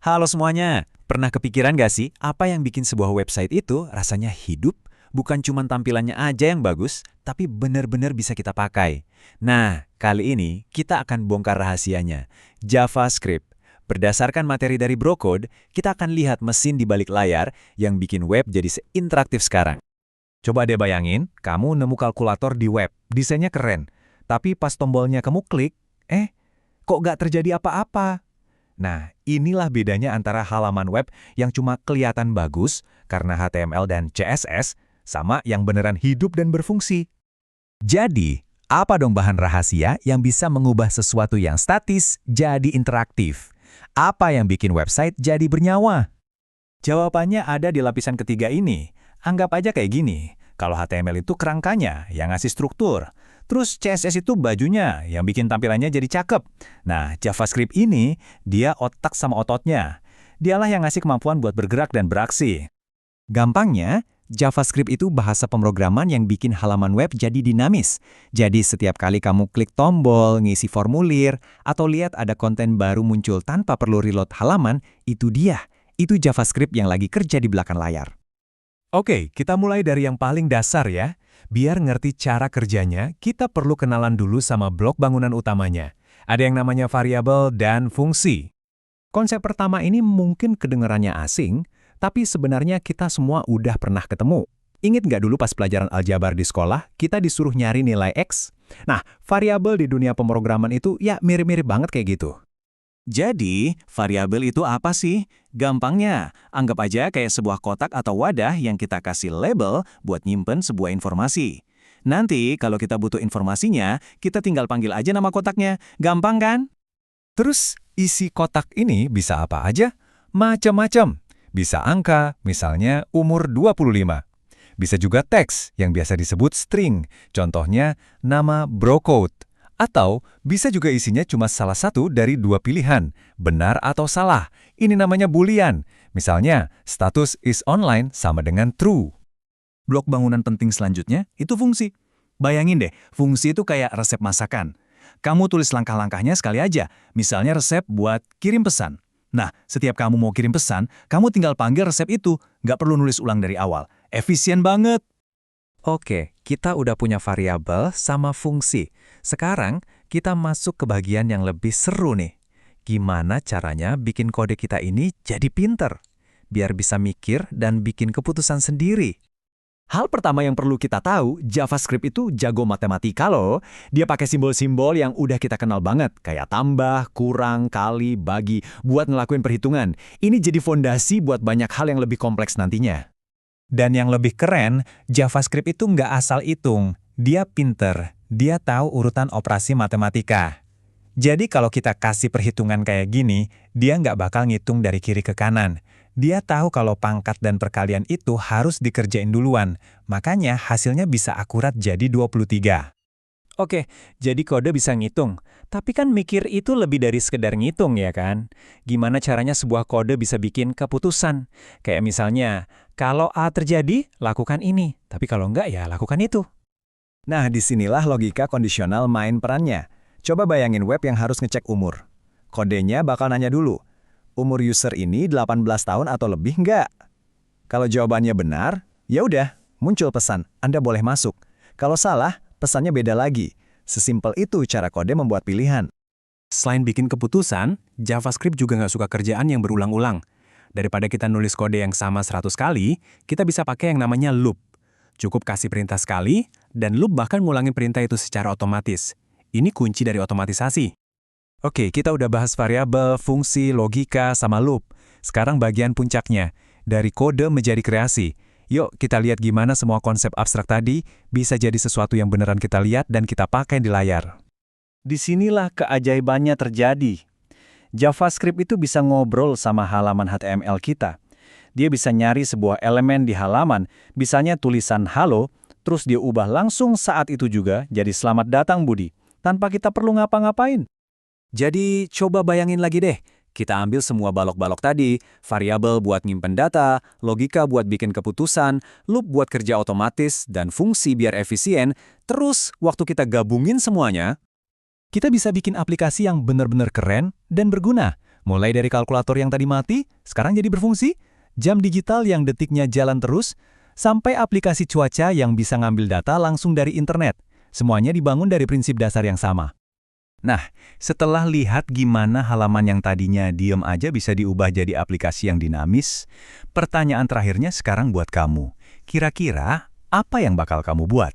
Halo semuanya, pernah kepikiran gak sih apa yang bikin sebuah website itu rasanya hidup? Bukan cuma tampilannya aja yang bagus, tapi benar-benar bisa kita pakai. Nah, kali ini kita akan bongkar rahasianya, JavaScript. Berdasarkan materi dari Brocode, kita akan lihat mesin di balik layar yang bikin web jadi seinteraktif sekarang. Coba deh bayangin, kamu nemu kalkulator di web, desainnya keren. Tapi pas tombolnya kamu klik, kok nggak terjadi apa-apa? Nah, inilah bedanya antara halaman web yang cuma kelihatan bagus karena HTML dan CSS, sama yang beneran hidup dan berfungsi. Jadi, apa dong bahan rahasia yang bisa mengubah sesuatu yang statis jadi interaktif? Apa yang bikin website jadi bernyawa? Jawabannya ada di lapisan ketiga ini. Anggap aja kayak gini, kalau HTML itu kerangkanya yang ngasih struktur, terus CSS itu bajunya yang bikin tampilannya jadi cakep. Nah, JavaScript ini, dia otak sama ototnya. Dialah yang ngasih kemampuan buat bergerak dan beraksi. Gampangnya, JavaScript itu bahasa pemrograman yang bikin halaman web jadi dinamis. Jadi setiap kali kamu klik tombol, ngisi formulir, atau lihat ada konten baru muncul tanpa perlu reload halaman, itu dia. Itu JavaScript yang lagi kerja di belakang layar. Oke, kita mulai dari yang paling dasar ya. Biar ngerti cara kerjanya, kita perlu kenalan dulu sama blok bangunan utamanya. Ada yang namanya variabel dan fungsi. Konsep pertama ini mungkin kedengarannya asing, tapi sebenarnya kita semua udah pernah ketemu. Ingat nggak dulu pas pelajaran aljabar di sekolah, kita disuruh nyari nilai X? Nah, variabel di dunia pemrograman itu ya mirip-mirip banget kayak gitu. Jadi, variabel itu apa sih? Gampangnya, anggap aja kayak sebuah kotak atau wadah yang kita kasih label buat nyimpen sebuah informasi. Nanti, kalau kita butuh informasinya, kita tinggal panggil aja nama kotaknya. Gampang kan? Terus, isi kotak ini bisa apa aja? Macam-macam. Bisa angka, misalnya umur 25. Bisa juga teks yang biasa disebut string, contohnya nama Brocode. Atau bisa juga isinya cuma salah satu dari dua pilihan, benar atau salah. Ini namanya boolean. Misalnya, status is online sama dengan true. Blok bangunan penting selanjutnya itu fungsi. Bayangin deh, fungsi itu kayak resep masakan. Kamu tulis langkah-langkahnya sekali aja, misalnya resep buat kirim pesan. Nah, setiap kamu mau kirim pesan, kamu tinggal panggil resep itu, nggak perlu nulis ulang dari awal. Efisien banget. Oke, kita udah punya variabel sama fungsi. Sekarang, kita masuk ke bagian yang lebih seru nih. Gimana caranya bikin kode kita ini jadi pinter? Biar bisa mikir dan bikin keputusan sendiri. Hal pertama yang perlu kita tahu, JavaScript itu jago matematika loh. Dia pakai simbol-simbol yang udah kita kenal banget, kayak tambah, kurang, kali, bagi, buat ngelakuin perhitungan. Ini jadi fondasi buat banyak hal yang lebih kompleks nantinya. Dan yang lebih keren, JavaScript itu nggak asal hitung. Dia pinter. Dia tahu urutan operasi matematika. Jadi kalau kita kasih perhitungan kayak gini, dia nggak bakal ngitung dari kiri ke kanan. Dia tahu kalau pangkat dan perkalian itu harus dikerjain duluan. Makanya hasilnya bisa akurat jadi 23. Oke, jadi kode bisa ngitung. Tapi kan mikir itu lebih dari sekedar ngitung ya kan? Gimana caranya sebuah kode bisa bikin keputusan? Kayak misalnya, kalau A terjadi, lakukan ini. Tapi kalau enggak ya lakukan itu. Nah, disinilah logika kondisional main perannya. Coba bayangin web yang harus ngecek umur. Kodenya bakal nanya dulu, umur user ini 18 tahun atau lebih nggak? Kalau jawabannya benar, ya udah, muncul pesan, Anda boleh masuk. Kalau salah, pesannya beda lagi. Sesimpel itu cara kode membuat pilihan. Selain bikin keputusan, JavaScript juga nggak suka kerjaan yang berulang-ulang. Daripada kita nulis kode yang sama 100 kali, kita bisa pakai yang namanya loop. Cukup kasih perintah sekali, dan loop bahkan ngulangin perintah itu secara otomatis. Ini kunci dari otomatisasi. Oke, kita udah bahas variabel, fungsi, logika, sama loop. Sekarang bagian puncaknya, dari kode menjadi kreasi. Yuk kita lihat gimana semua konsep abstrak tadi bisa jadi sesuatu yang beneran kita lihat dan kita pakai di layar. Disinilah keajaibannya terjadi. JavaScript itu bisa ngobrol sama halaman HTML kita. Dia bisa nyari sebuah elemen di halaman, misalnya tulisan halo, terus dia ubah langsung saat itu juga jadi selamat datang Budi, tanpa kita perlu ngapa-ngapain. Jadi coba bayangin lagi deh, kita ambil semua balok-balok tadi, variabel buat nyimpen data, logika buat bikin keputusan, loop buat kerja otomatis, dan fungsi biar efisien, terus waktu kita gabungin semuanya, Kita bisa bikin aplikasi yang benar-benar keren dan berguna. Mulai dari kalkulator yang tadi mati, sekarang jadi berfungsi, jam digital yang detiknya jalan terus, sampai aplikasi cuaca yang bisa ngambil data langsung dari internet. Semuanya dibangun dari prinsip dasar yang sama. Nah, setelah lihat gimana halaman yang tadinya diem aja bisa diubah jadi aplikasi yang dinamis, pertanyaan terakhirnya sekarang buat kamu. Kira-kira apa yang bakal kamu buat?